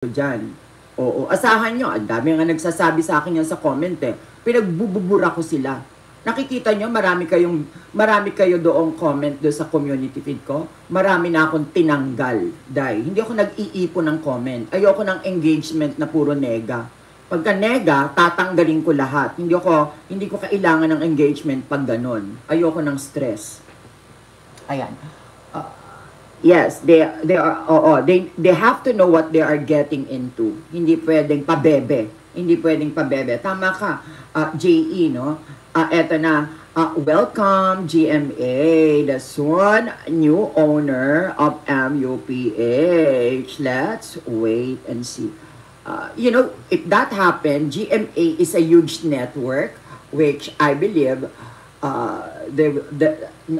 dyan. Oo, asahan nyo. Ang dami nga nagsasabi sa akin yan sa comment eh. Pinagbububura ko sila. Nakikita nyo, marami kayo doong comment do sa community feed ko. Marami na akong tinanggal. Dahil hindi ako nag-iipon ng comment. Ayoko ng engagement na puro nega. Pagka nega, tatanggalin ko lahat. Hindi ko kailangan ng engagement pag ganon. Ayoko ng stress. Ayan. Yes, they have to know what they are getting into. Hindi pwedeng pabebe. Hindi pwedeng pabebe. Tama ka, JE, no? Eto na, welcome GMA, the soon new owner of MUPH. Let's wait and see. If that happened, GMA is a huge network, which I believe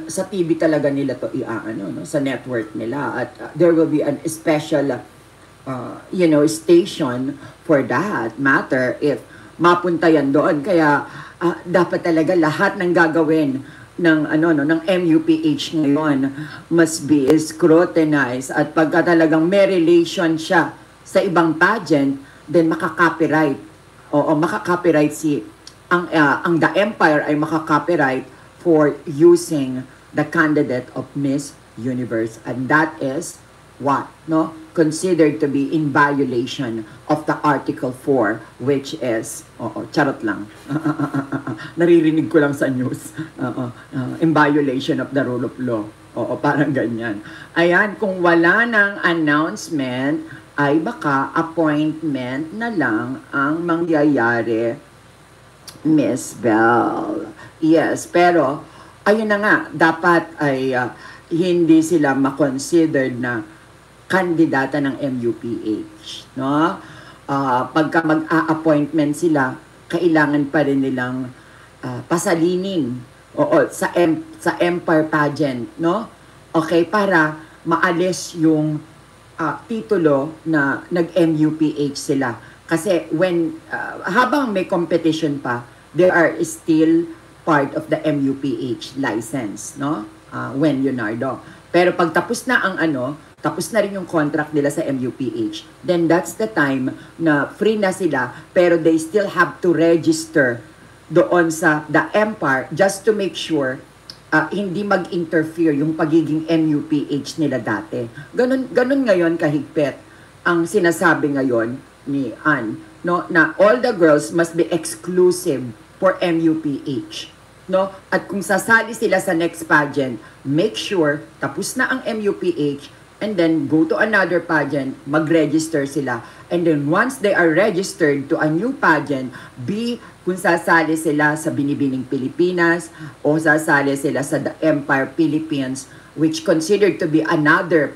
sa TV talaga nila to no, sa network nila, at there will be a special station for that matter if mapunta yan doon. Kaya dapat talaga lahat ng gagawin ng MUPH ngayon must be scrutinized, at pagka talagang may relation siya sa ibang pageant, then makaka-copyright. Makaka-copyright ang The Empire ay makaka-copyright for using the candidate of Miss Universe, and that is what, no, considered to be in violation of the Article 4, which is charot lang. Naririnig ko lang sa news. In violation of the rule of law. Parang ganyan. Ayan, kung wala ng announcement, ay baka appointment na lang ang mangyayari, Miss Belle. Yes, pero ayun na nga, dapat ay hindi sila makonsidered na kandidata ng MUPH, no? Pagka mag-a-appointment sila, kailangan pa rin nilang pasalinin sa Empire pageant, no? Okay, para maalis yung titulo na nag-MUPH sila. Kasi habang may competition pa, they are still part of the MUPH license, no? When Leonardo. Pero pag tapos na tapos na rin yung contract nila sa MUPH, then that's the time na free na sila, pero they still have to register doon sa The Empire just to make sure hindi mag-interfere yung pagiging MUPH nila dati. Ganun ngayon kahigpit ang sinasabi ngayon ni Ann, no, na all the girls must be exclusive for MUPH, no? At kung sasali sila sa next pageant, make sure tapos na ang MUPH, and then go to another pageant, mag-register sila. And then once they are registered to a new pageant, kung sasali sila sa Binibining Pilipinas o sasali sila sa The Empire Philippines, which considered to be another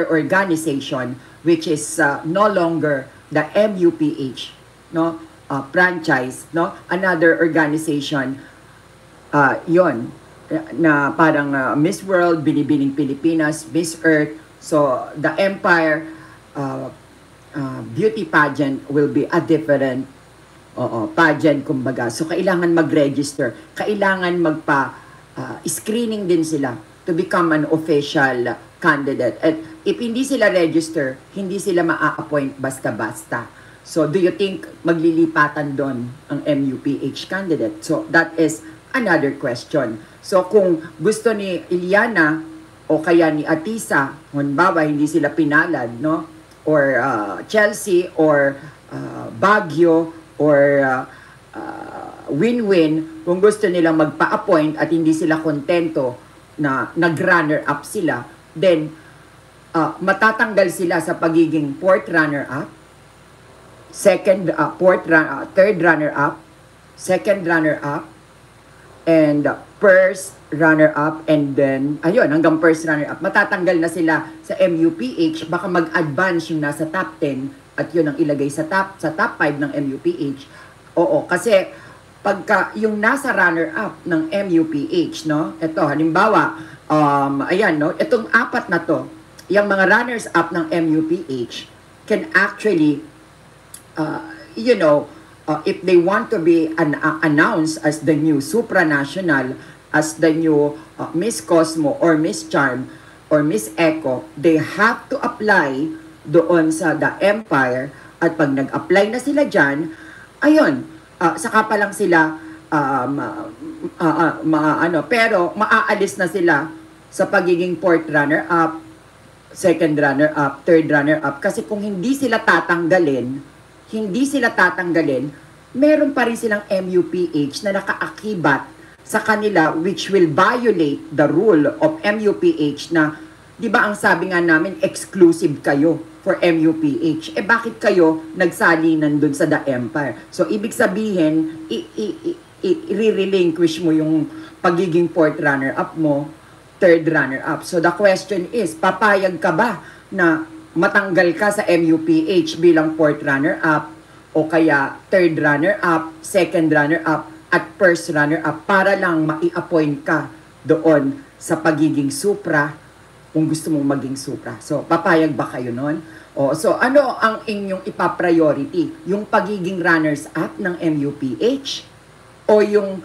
organization, which is no longer the MUPH, no, franchise, no, another organization, yon na parang Miss World, Binibining Pilipinas, Miss Earth. So the Empire beauty pageant will be a different pageant, kumbaga. So kailangan mag-register, kailangan screening din sila to become an official candidate. At if hindi sila register, hindi sila ma-appoint basta-basta. So do you think maglilipatan doon ang MUPH candidate? So that is another question. So kung gusto ni Iliana o kaya ni Atisa, halimbawa hindi sila pinalad, no? Or Chelsea or Baguio or Win-Win, kung gusto nilang magpa-appoint at hindi sila kontento na nag-runner up sila, then matatanggal sila sa pagiging fourth runner up, third runner up, second runner up, and first runner up, and then ayun, hanggang first runner up, matatanggal na sila sa MUPH. Baka mag-advance yung nasa top 10 at yun ang ilagay sa top 5 ng MUPH. Kasi pagka yung nasa runner up ng MUPH, no, ito halimbawa, ayan, no, itong apat na to, yung mga runners up ng MUPH can actually if they want to be announced as the new supranational, as the new Miss Cosmo or Miss Charm or Miss Echo, they have to apply doon sa The Empire, at pag nag-apply na sila dyan, ayun, saka pa lang sila pero maaalis na sila sa pagiging fourth runner-up, second runner-up, third runner-up. Kasi kung hindi sila tatanggalin, meron pa rin silang MUPH na nakaakibat sa kanila, which will violate the rule of MUPH na, di ba ang sabi nga namin, exclusive kayo for MUPH. Bakit kayo nagsalinan dun sa The Empire? So, ibig sabihin, i-relinquish mo yung pagiging fourth runner-up mo, third runner-up. So, the question is, papayag ka ba na matanggal ka sa MUPH bilang fourth runner-up o kaya third runner-up, second runner-up, at first runner-up para lang mai-appoint ka doon sa pagiging supra kung gusto mong maging supra. So, papayag ba kayo nun? So, ano ang inyong ipa-priority? Yung pagiging runners-up ng MUPH o yung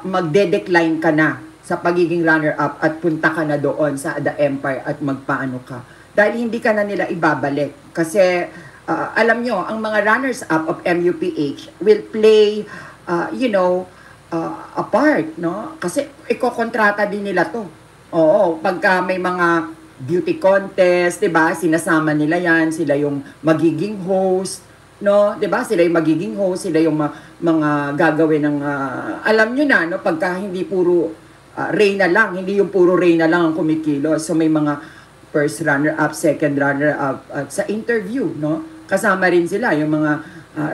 magde-decline ka na sa pagiging runner-up at punta ka na doon sa The Empire at magpaano ka? Dahil hindi ka na nila ibabalik. Kasi, alam nyo, ang mga runners-up of MUPH will play, a part, no? Kasi, ikokontrata din nila to. Oo, pagka may mga beauty contest, 'di ba? Sinasama nila 'yan, sila yung magiging host, no? 'Di ba? Sila yung magiging host, sila yung mga gagawin ng alam niyo na, no, pagka hindi puro Reyna lang, hindi yung puro Reyna lang ang kumikilos. So may mga first runner up, second runner up at sa interview, no? Kasama rin sila yung mga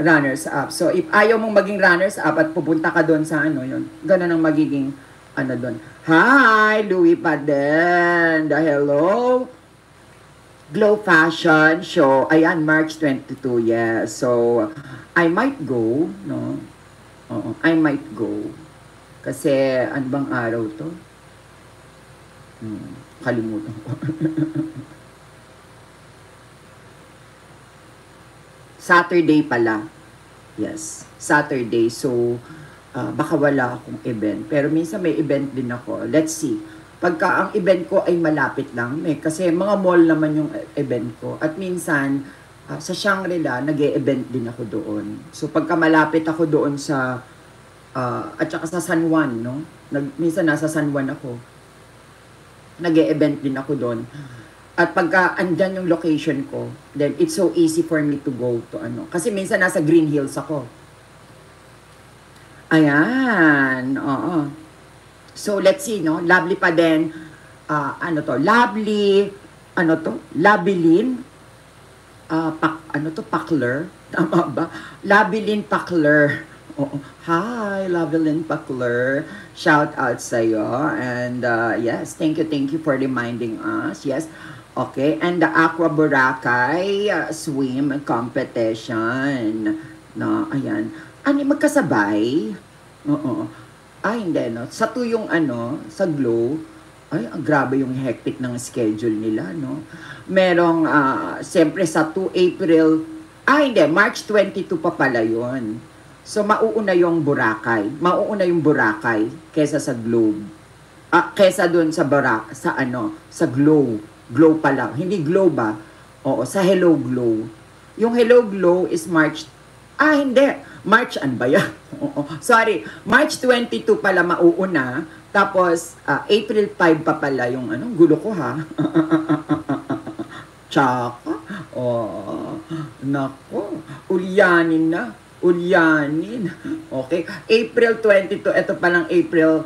runners up. So if ayaw mong maging runners up at pupunta ka doon sa ano, yun, ganun ang magiging doon. Hi, Louie Paden. Hello. Glow Fashion Show. Ayan, March 22, yes. So, I might go, no? Oo, I might go. Kasi, ano bang araw to? Kalimutan ko. Saturday pala. Yes, Saturday. So, baka wala akong event. Pero minsan may event din ako. Let's see. Pagka ang event ko ay malapit lang, kasi mga mall naman yung event ko. At minsan, sa Shangri-La, nag-e-event din ako doon. So pagka malapit ako doon sa, at saka sa San Juan, no? Minsan nasa San Juan ako. Nag-e-event din ako doon. At pagka andyan yung location ko, then it's so easy for me to go to ano. Kasi minsan nasa Green Hills ako. Ayan, oo. So, let's see, no? Lovely pa din. Lovely, Labilin. Pakler. Tama ba? Labilin Pakler. Oo. Hi, Labilin Pakler. Shout out sa'yo. And, yes, thank you for reminding us. Yes. Okay, and the Aqua Boracay swim competition. No, ayan. Magkasabay? Oo. Hindi, no? Sa tuyong sa Glow, grabe yung hectic ng schedule nila, no? Merong, siyempre sa 2 April, March 22 pa pala yun. So, mauuna yung Boracay kesa sa Globe. Kesa dun sa sa Glow. Glow pa lang. Hindi Glow ba? Oo, sa Hello Glow. Yung Hello Glow is March, hindi. March, ba yan? Sorry, March 22 pala mauuna, tapos April 5 pa pala yung gulo ko ha. Tsaka, nako, ulyanin. Okay, April 22, ito palang April,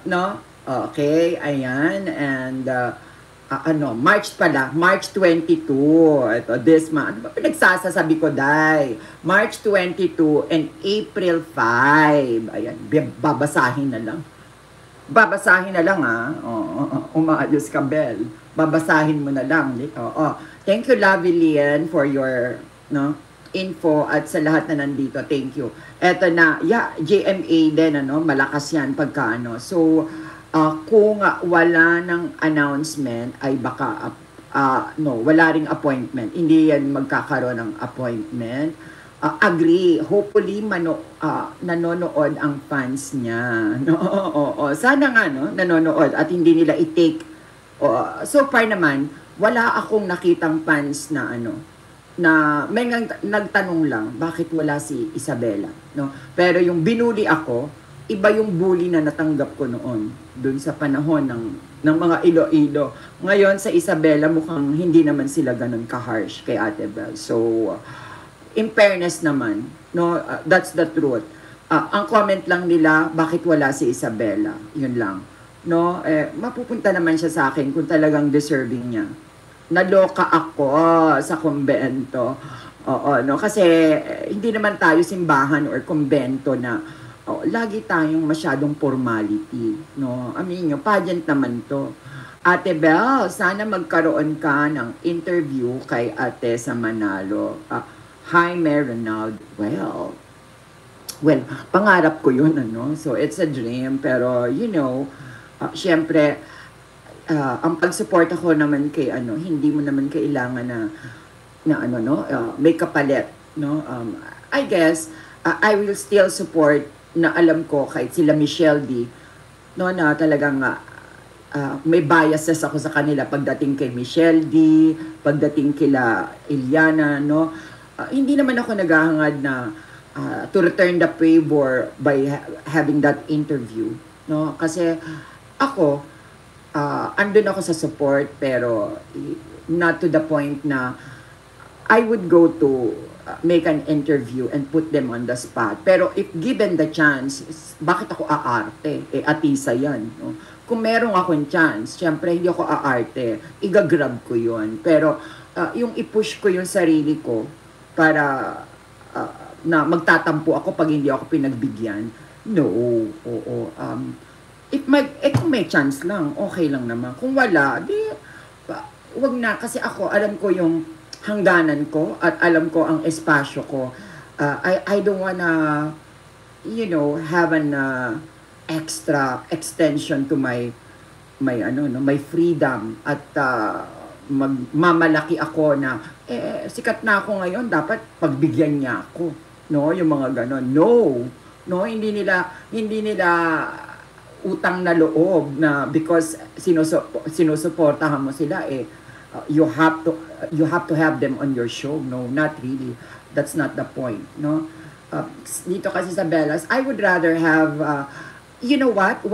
no? Okay, ayan, and March pala, March 22. Ito, this month. Ano ba pinagsasasabi ko, Day? March 22 and April 5. Ayan, babasahin na lang. Umaayos ka, Bel. Babasahin mo na lang. Thank you, Lavilian, for your info at sa lahat na nandito. Thank you. Eto na, JMA din, malakas yan pagka So, kung wala ng announcement ay baka wala ring appointment. Hindi yan magkakaroon ng appointment. Agree. Hopefully nanonood ang fans niya. No? Sana nga nanonood at hindi nila i-take. So far naman wala akong nakitang fans na na may nagtanong lang bakit wala si Isabela, no? Pero yung binuli ako, iba yung bully na natanggap ko noon dun sa panahon ng mga Iloilo. Ngayon sa Isabela mukhang hindi naman sila ganun ka-harsh kay Ate Bel. So in fairness naman, no, that's the truth. Ang comment lang nila, bakit wala si Isabela? Yun lang. No, mapupunta naman siya sa akin kung talagang deserving niya. Naloka ako sa kumbento. Oo, no, kasi hindi naman tayo simbahan or kumbento na lagi tayong masyadong formality, no? I mean, yung pageant naman to. Ate Bel, sana magkaroon ka ng interview kay Ate sa Manalo. Jaime Ronald. Well, pangarap ko yun, ano? So, it's a dream. Pero, you know, syempre, ang pagsuporta ko naman kay, hindi mo naman kailangan may kapalit, no? I guess, I will still support na alam ko kahit sila Michelle D, no, na talagang may biases ako sa kanila pagdating kay Michelle D, pagdating kila Iliana, no? Hindi naman ako naghahangad na to return the favor by having that interview, no? Kasi ako, andun ako sa support, pero not to the point na I would go to make an interview and put them on the spot. Pero if given the chance, bakit ako aarte? Atisa yan, no? Kung merong akong chance, syempre hindi ako aarte, igagrab ko yun. Pero yung i-push ko yung sarili ko para na magtatampo ako pag hindi ako pinagbigyan, no, oo. Kung may chance lang, okay lang naman. Kung wala, di, wag na. Kasi ako, alam ko yung hangganan ko at alam ko ang espasyo ko. I don't wanna, you know, have an extra extension to my freedom at magmamalaki ako na sikat na ako ngayon, dapat pagbigyan niya ako, no, yung mga ganon. No, hindi nila utang na loob na because sinusuportahan mo sila, you have to have them on your show. No, not really. That's not the point, no? Dito kasi sa Bellas, I would rather have you know what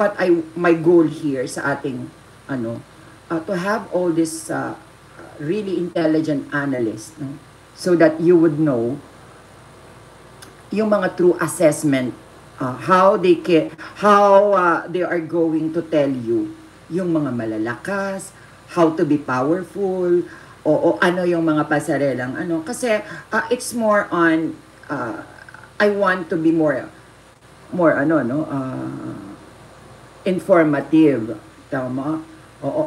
my goal here sa ating to have all this really intelligent analysts, no? So that you would know yung mga true assessment, how they are going to tell you yung mga malalakas, how to be powerful, o ano yung mga pasarelang kasi it's more on I want to be more informative, tama,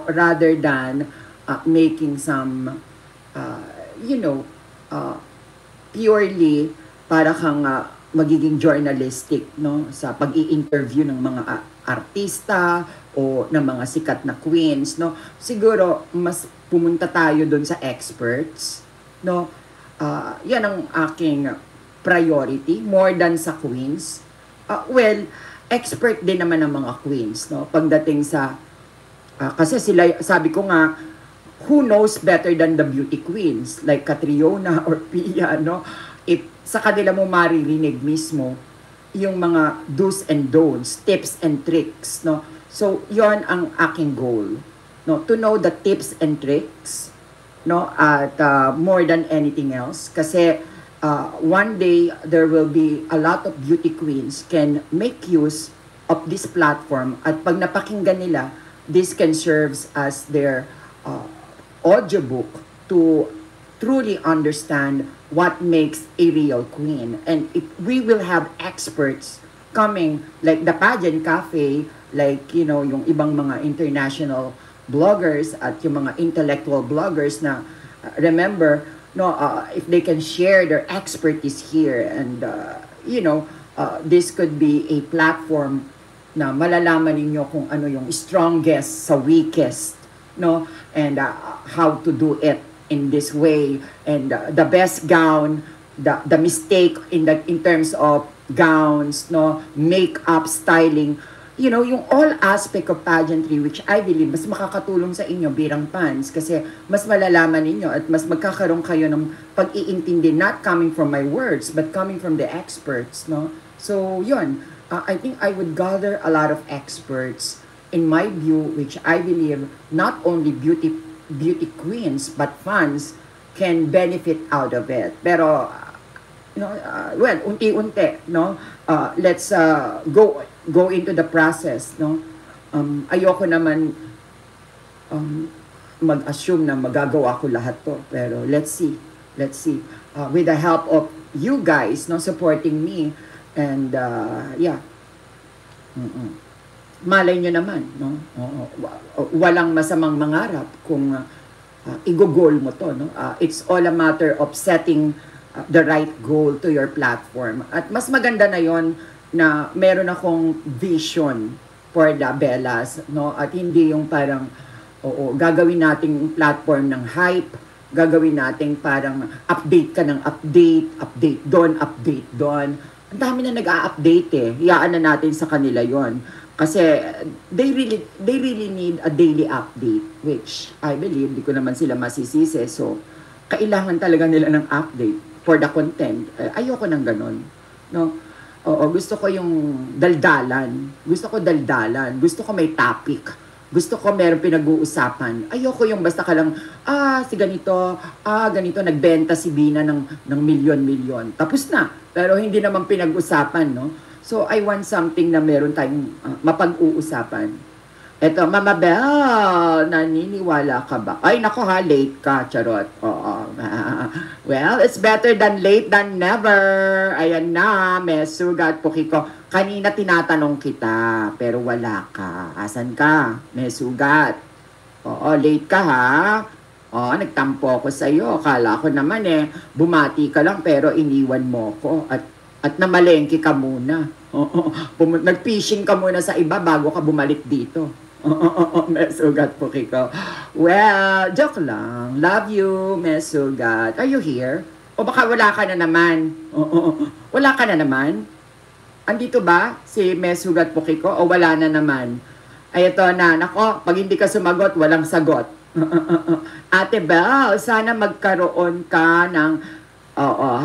rather than making some purely para kang magiging journalistic, no, sa pag-i-interview ng mga artista o ng mga sikat na queens, no. Siguro mas pumunta tayo doon sa experts, no. Yan ang aking priority more than sa queens. Well, expert din naman ang mga queens, no, pagdating sa kasi sila, sabi ko nga, who knows better than the beauty queens like Catriona or Pia, no? If sa kanila mo maririnig mismo yung mga do's and don'ts, tips and tricks, no? So, yon ang aking goal, no? To know the tips and tricks, no? At more than anything else, kasi one day there will be a lot of beauty queens can make use of this platform, at pag napakinggan nila, this can serve as their audiobook to truly understand what makes a real queen. And if we will have experts coming, like the Pageant Cafe, like, you know, yung ibang mga international bloggers at yung mga intellectual bloggers na, remember, no, if they can share their expertise here, and, this could be a platform na malalaman ninyo kung ano yung strongest sa weakest, no, and how to do it in this way, and the best gown, the mistake in terms of gowns, no, makeup, styling, you know, yung all aspect of pageantry, which I believe, mas makakatulong sa inyo bilang fans kasi mas malalaman ninyo at mas magkakaroon kayo ng pag-iintindi, not coming from my words, but coming from the experts, no? So, yun. I think I would gather a lot of experts in my view, which I believe not only beauty queens, but fans can benefit out of it. Pero, you know, well, unti-unti, no? Let's go into the process, no? Ayoko naman mag-assume na magagawa ko lahat to, pero let's see. With the help of you guys, no, supporting me, and yeah. Malay nyo naman, no? Walang masamang mangarap kung i-goal mo to, no? It's all a matter of setting the right goal to your platform. At mas maganda na yon na meron akong vision for the Bellas, no? At hindi yung parang, gagawin nating platform ng hype, gagawin nating parang update ka ng update doon. Ang dami na nag-a-update eh. Hiyaan na natin sa kanila yon. Kasi they really need a daily update, which I believe, di ko naman sila masisisi. So, kailangan talaga nila ng update for the content. Ayoko ng ganun. No? Gusto ko yung daldalan. Gusto ko may topic. Gusto ko meron pinag-uusapan. Ayoko yung basta ka lang, si ganito, nagbenta si Bina ng milyon. Tapos na. Pero hindi naman pinag-usapan, no? So, I want something na meron tayong mapag-uusapan. Eto, Mama Belle, naniniwala ka ba? Ay, nako ha, late ka, charot. Oo. Well, it's better than late than never. Ayan na, Mesuga at Pukiko. Kanina tinatanong kita, pero wala ka. Asan ka, Mesugat? Oo, late ka ha. Oo, nagtampo ko sa'yo. Akala ko naman bumati ka lang pero iniwan mo ko. At namalengke ka muna. Nag-fishing ka muna sa iba bago ka bumalik dito. Mesugat po, Kiko. Well, joke lang. Love you, Mesugat. Are you here? O baka wala ka na naman? Wala ka na naman? Andito ba si Mesugat po, Kiko? O wala na naman? Ay, ito na. Nako, pag hindi ka sumagot, walang sagot. Ate Belle, sana magkaroon ka ng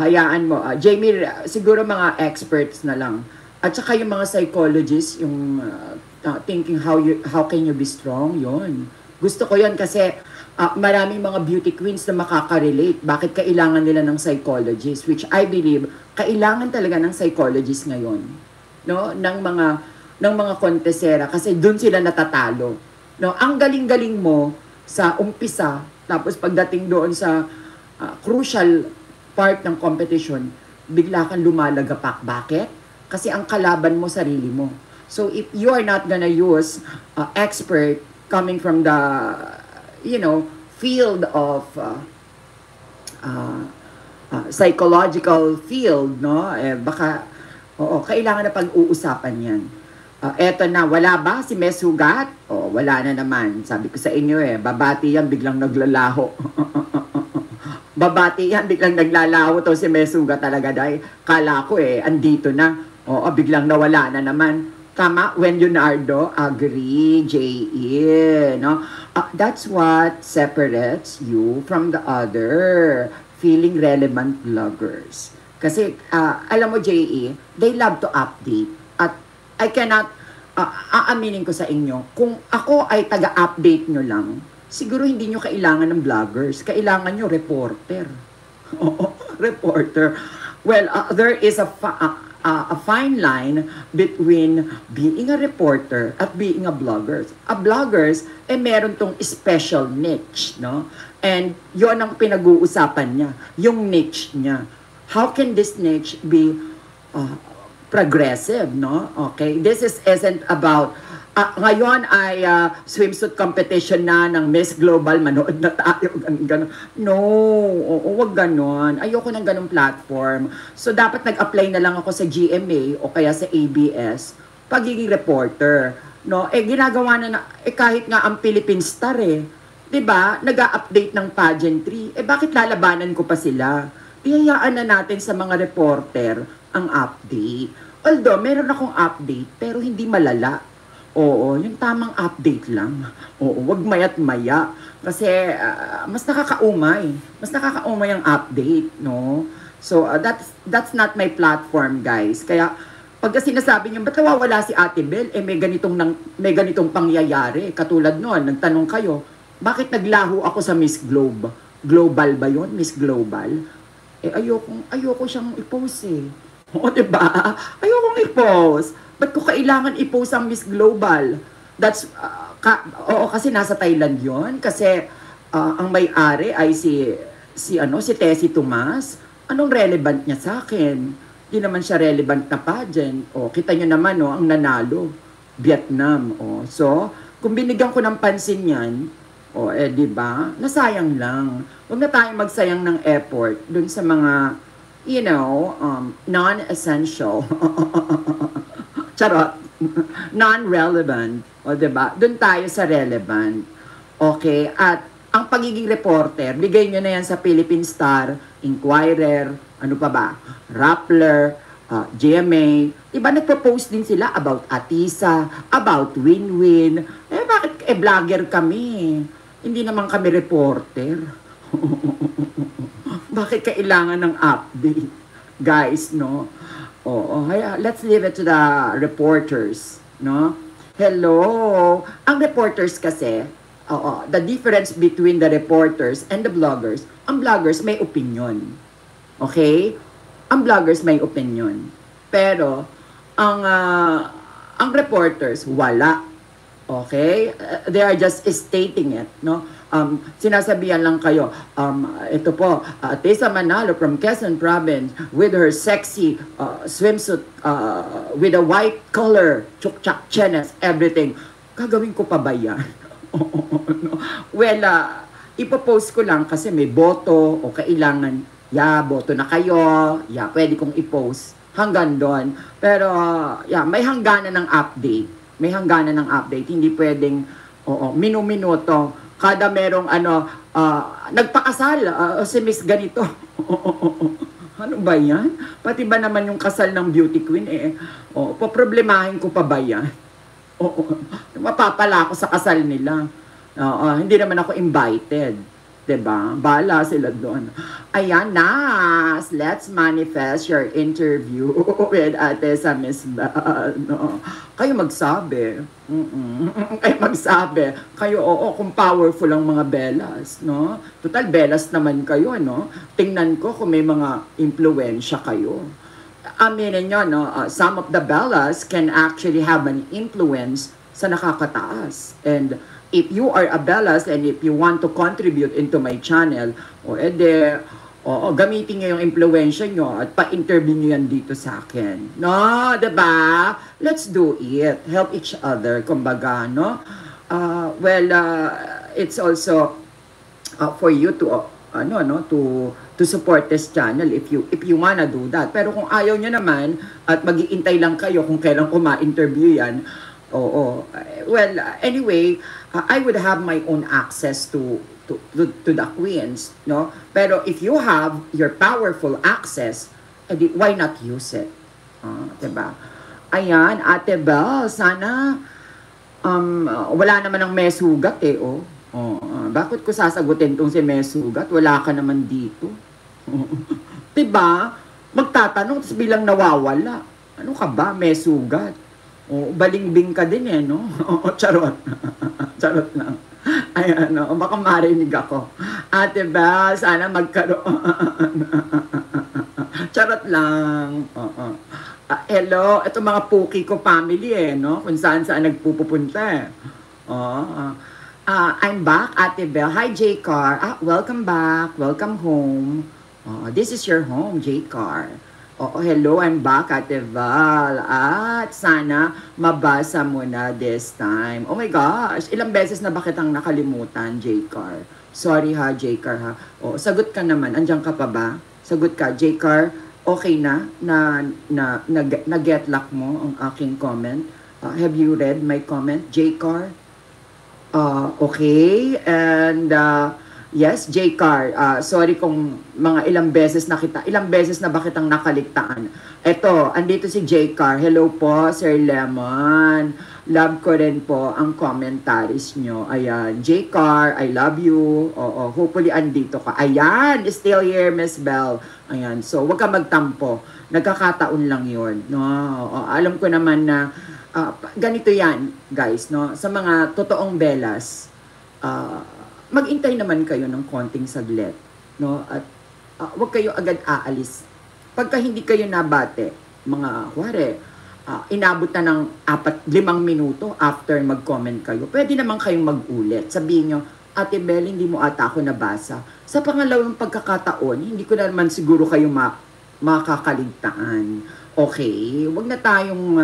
hayaan mo. Jamie, siguro mga experts na lang. At saka yung mga psychologists, yung thinking how can you be strong, yon. Gusto ko yon kasi maraming mga beauty queens na makaka-relate. Bakit kailangan nila ng psychologist? Which I believe, kailangan talaga ng psychologist ngayon. No? Ng mga kontesera kasi doon sila natatalo. No? Ang galing-galing mo sa umpisa, tapos pagdating doon sa crucial part ng competition, bigla kang lumalagapak. Bakit? Kasi ang kalaban mo, sarili mo. So if you are not gonna use expert coming from the, field of psychological field, no? Baka, kailangan na pag-uusapan yan. Eto na, wala ba si Mesugat? Wala na naman. Sabi ko sa inyo babati yan, biglang naglalaho. Babati yan, biglang naglalaho to si Mesugat talaga dahil kala ko andito na. Biglang nawala na naman. Tama, when Leonardo, agree, J.E. No? That's what separates you from the other feeling relevant vloggers. Kasi, alam mo, J.E., they love to update. At I cannot, aaminin ko sa inyo, kung ako ay taga-update nyo lang, siguro hindi nyo kailangan ng vloggers. Kailangan nyo reporter. Reporter. Well, there is a fine line between being a reporter at being a blogger. A bloggers, meron tong special niche, no? And yon ang pinag-uusapan niya, yung niche niya. How can this niche be progressive, no? Okay, this isn't about ngayon ay swimsuit competition na ng Miss Global, manood na tayo, gano'n. No, wag gano'n. Ayoko ng ganong platform. So, dapat nag-apply na lang ako sa GMA o kaya sa ABS, pagiging reporter. No? Ginagawa na kahit nga ang Philippine Star diba, nag-a-update ng pageantry. Bakit lalabanan ko pa sila? Ihayaan na natin sa mga reporter ang update. Although, meron akong update, pero hindi malala. Oo, yung tamang update lang. Oo, wag maya't maya. Kasi mas nakakaumay ang update, no? So, that's not my platform, guys. Kaya, pagka sinasabi niyo, ba't nawawala si Ate Bel? Eh, may ganitong pangyayari. Katulad noon, nagtanong kayo, bakit naglaho ako sa Miss Globe? Global ba yon, Miss Global? Eh, ayoko siyang i-post eh. Oo, diba? Ayokong i-post. Ba't ko kailangan i-post ang Miss Global? Oo, kasi nasa Thailand yon. Kasi ang may-ari ay si Tessie Tomas. Anong relevant niya sa akin? Di naman siya relevant na pageant. O, kita niyo naman, ang nanalo. Vietnam. O, so, kung binigyan ko ng pansin yan, di ba? Nasayang lang. Huwag na tayong magsayang ng effort dun sa mga, non-essential. Charot. Non-relevant. O, di ba? Dun tayo sa relevant. Okay? At ang pagiging reporter, bigay nyo na yan sa Philippine Star, Inquirer, ano pa ba? Rappler, GMA. Diba nagpo-post din sila about Atisa, about Win-Win. Eh bakit vlogger kami? Hindi naman kami reporter. Bakit kailangan ng update? Guys, no? Let's leave it to the reporters, no? Hello! Ang reporters kasi, the difference between the reporters and the bloggers, ang bloggers may opinion. Okay? Ang bloggers may opinion. Pero, ang reporters, wala. Okay? They are just stating it, no? Sinasabihan lang kayo, ito po, Tessa Manalo from Quezon Province with her sexy swimsuit with a white color, chuk-chak, chenes, everything. Gagawin ko pa ba yan? Well, ipopost ko lang kasi may boto o kailangan, boto na kayo, pwede kong i-post hanggang doon. Pero, may hangganan ng update. May hangganan ng update. Hindi pwedeng, minuminuto. Kada merong, nagpakasal, si Miss ganito. Ano ba yan? Pati ba naman yung kasal ng beauty queen, paproblemahin ko pa ba yan? Mapapala ako sa kasal nila. Hindi naman ako invited. Diba? Bahala sila doon. Ayan, Nas! Let's manifest your interview with Ate sa Miss Bell. No? Kayo magsabi. Kayo magsabi. Kayo, kung powerful ang mga Bellas. No? Total, Bellas naman kayo, no? Tingnan ko kung may mga impluensya kayo. Aminin nyo, no? Some of the Bellas can actually have an influence sa nakakataas. And if you are a Bellas and if you want to contribute into my channel, gamitin nyo yung influensya nyo at pa-interview nyo yan dito sa akin. No, diba? Let's do it. Help each other, kumbaga, no? It's also for you to, to support this channel if you wanna do that. Pero kung ayaw nyo naman at mag-iintay lang kayo kung kailan ko ma-interview yan, anyway, I would have my own access to the queens, no? Pero if you have your powerful access, why not use it? Diba? Ayan, Ate Bell, sana wala naman ang mesugat bakit ko sasagutin tong si mesugat? Wala ka naman dito. Diba? Magtatanong, tapos bilang nawawala. Ano ka ba, mesugat? Balingbing ka din no? Charot. Charot lang. Ayan, baka marinig ako. Ate Bell, sana magkaroon. Charot lang. Hello, ito mga puki ko family no? Kung saan nagpupunta I'm back, Ate Bell. Hi, J-Car. Welcome back. Welcome home. This is your home, J-Car. Hello, I'm back, Ate Val. At sana mabasa mo na this time. Oh my gosh, ilang beses na ba kitang nakalimutan, J-Car? Sorry ha, J-Car ha. Sagot ka naman. Andiyan ka pa ba? Sagot ka, J-Car. Okay na get luck mo ang aking comment. Have you read my comment, J-Car? Okay. And Yes, J-Car, sorry kung mga ilang beses na ba kitang nakaligtaan. Eto, andito si J-Car. Hello po, Sir Lemon. Love ko rin po ang commentaries nyo. Ayan, J-Car, I love you. Oo, hopefully andito ka. Ayan, still here, Miss Bell. Ayan, so wag ka magtampo. Nagkakataon lang yun. No? Oo, alam ko naman na ganito yan, guys. No? Sa mga totoong belas, maghintay naman kayo ng konting saglit, no? At wag kayo agad aalis. Pagka hindi kayo nabate, mga kuwari, inabot na ng 4-5 minuto after mag-comment kayo, pwede naman kayong mag-ulit. Sabihin nyo, Ate Bel, hindi mo ata ako nabasa. Sa pangalawang pagkakataon, hindi ko na naman siguro kayo makakaligtaan. Okay? Wag na tayong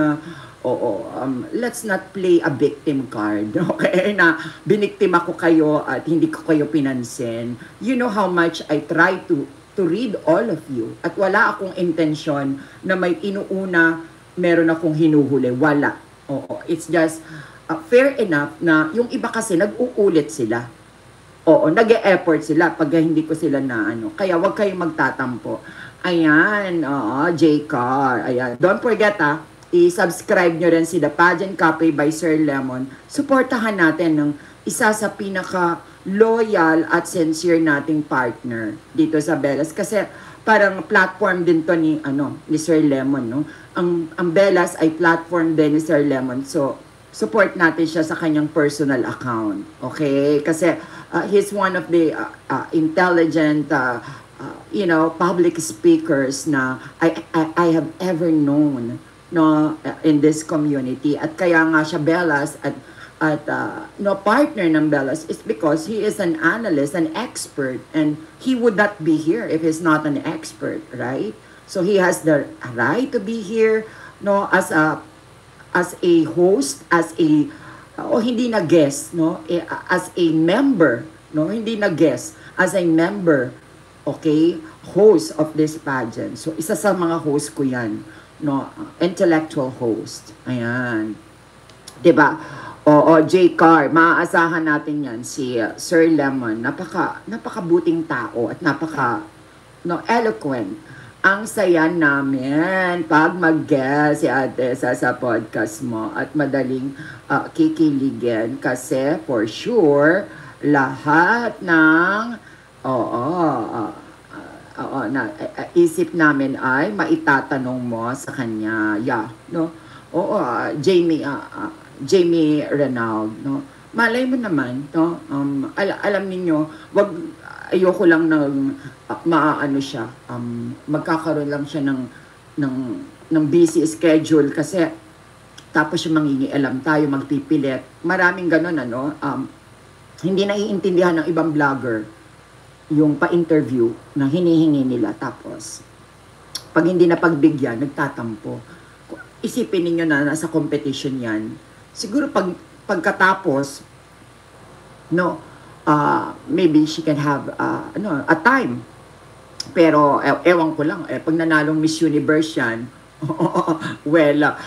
let's not play a victim card, okay? Na biniktima ko kayo at hindi ko kayo pinansin. You know how much I try to read all of you. At wala akong intensyon na may inuuna, meron akong hinuhuli. Wala. Oo. It's just fair enough na yung iba kasi nag-uulit sila. Oo, nag-e-effort sila pag hindi ko sila na ano. Kaya wag kayong magtatampo. Ayan, J-Car. Ayan. Don't forget i-subscribe nyo rin si The Pageant Copy by Sir Lemon. Suportahan natin ng isa sa pinaka-loyal at sincere nating partner dito sa Bellas. Kasi parang platform din to ni Sir Lemon, no? Ang Bellas ay platform din ni Sir Lemon. So, support natin siya sa kanyang personal account. Okay? Kasi he's one of the intelligent public speakers na I have ever known, no, in this community. At kaya nga siya Bellas at partner ng Bellas is because he is an analyst, an expert, and he would not be here if he's not an expert, right? So he has the right to be here, no, as a host, as a hindi na guest, no, as a member, no, hindi na guest, as a member, okay, host of this pageant. So isa sa mga host ko 'yan, no, intellectual host. Ayan. 'Di ba? Oo, J-Car, maaasahan natin 'yan si Sir Lemon. Napakabuting tao at eloquent. Ang saya namin pag mag-guest si Ate sa podcast mo at madaling kikiligin kasi for sure lahat ng isip namin ay maitatanong mo sa kanya. Yeah, no? Oo, Jamie Renaud, no? Malay mo naman, no? Alam niyo, ayoko lang siya. Magkakaroon lang siya ng busy schedule kasi tapos yung mangingialam tayo, magpipilit. Maraming ganun, hindi naiintindihan ng ibang vlogger yung pa-interview na hinihingi nila. Tapos, pag hindi na pagbigyan, nagtatampo. Isipin ninyo na nasa competition yan. Siguro pagkatapos, no, maybe she can have a time. Pero ewan ko lang, pag nanalong Miss Universe yan, well,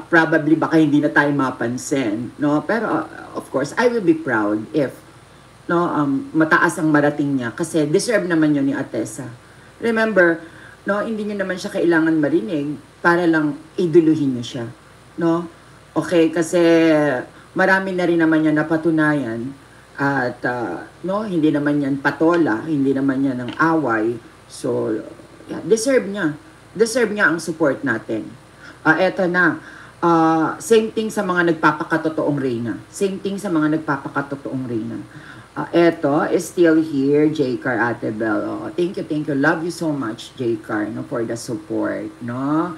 probably baka hindi na tayo mapansin, no? Pero of course, I will be proud if mataas ang marating niya kasi deserve naman yun ni Atessa. Remember, no, hindi niyo naman siya kailangan marinig para lang iduluhin niyo siya, no? Okay, kasi marami na rin naman yan napatunayan at hindi naman yan patola, hindi naman yan ng away. So, yeah, deserve niya ang support natin. Eto na, same thing sa mga nagpapakatotoong reyna. Eto is still here, J-Car, Ate Bel. Thank you. Love you so much, J-Car, no, for the support, no?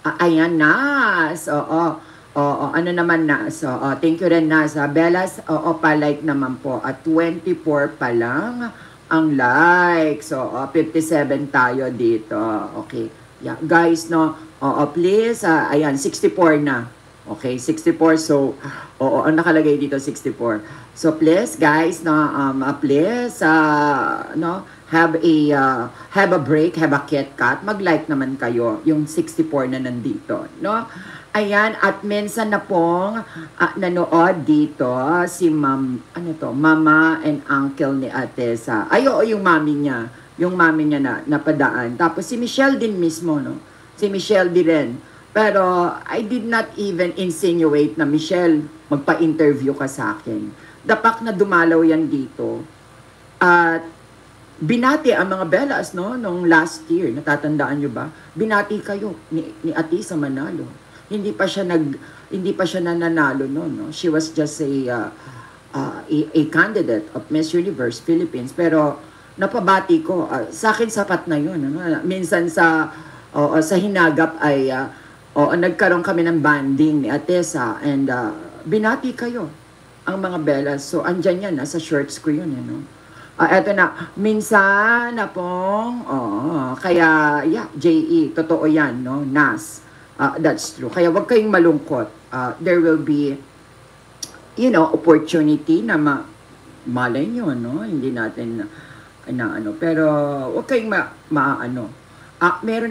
Ayan, Nas. Ano naman, Nas? Thank you rin, Nas. Bellas, pa-like naman po. At 24 pa lang ang like. So, 57 tayo dito. Okay. Yeah, guys, no? Please, ayan, 64 na. Okay, 64. So, ang nakalagay dito, 64. So, please, guys, no, please, have a break, have a KitKat, mag-like naman kayo, yung 64 na nandito, no? Ayan, at minsan na pong nanood dito si Mama and Uncle ni Ate sa, yung mami niya na napadaan. Tapos si Michelle din mismo, no? Si Michelle din rin. Pero I did not even insinuate na, Michelle, magpa-interview ka sa akin. Dapak na dumalaw yan dito. At binati ang mga Bellas, no, nung last year, natatandaan nyo ba? Binati kayo ni Ate sa Manalo. Hindi pa siya nananalo no. She was just a candidate of Miss Universe Philippines, pero napabati ko, sa akin sapat na 'yun, ano? Minsan sa hinagap ay nagkaroon kami ng banding ni Atesa and binati kayo ang mga Bellas. So andyan yan, nasa shorts ko 'yun, no. Eto na, minsan na pong, kaya, yeah, JE, totoo yan, no, Nas, that's true. Kaya wag kayong malungkot. There will be, opportunity na malay nyo, no, hindi natin, pero wag kayong meron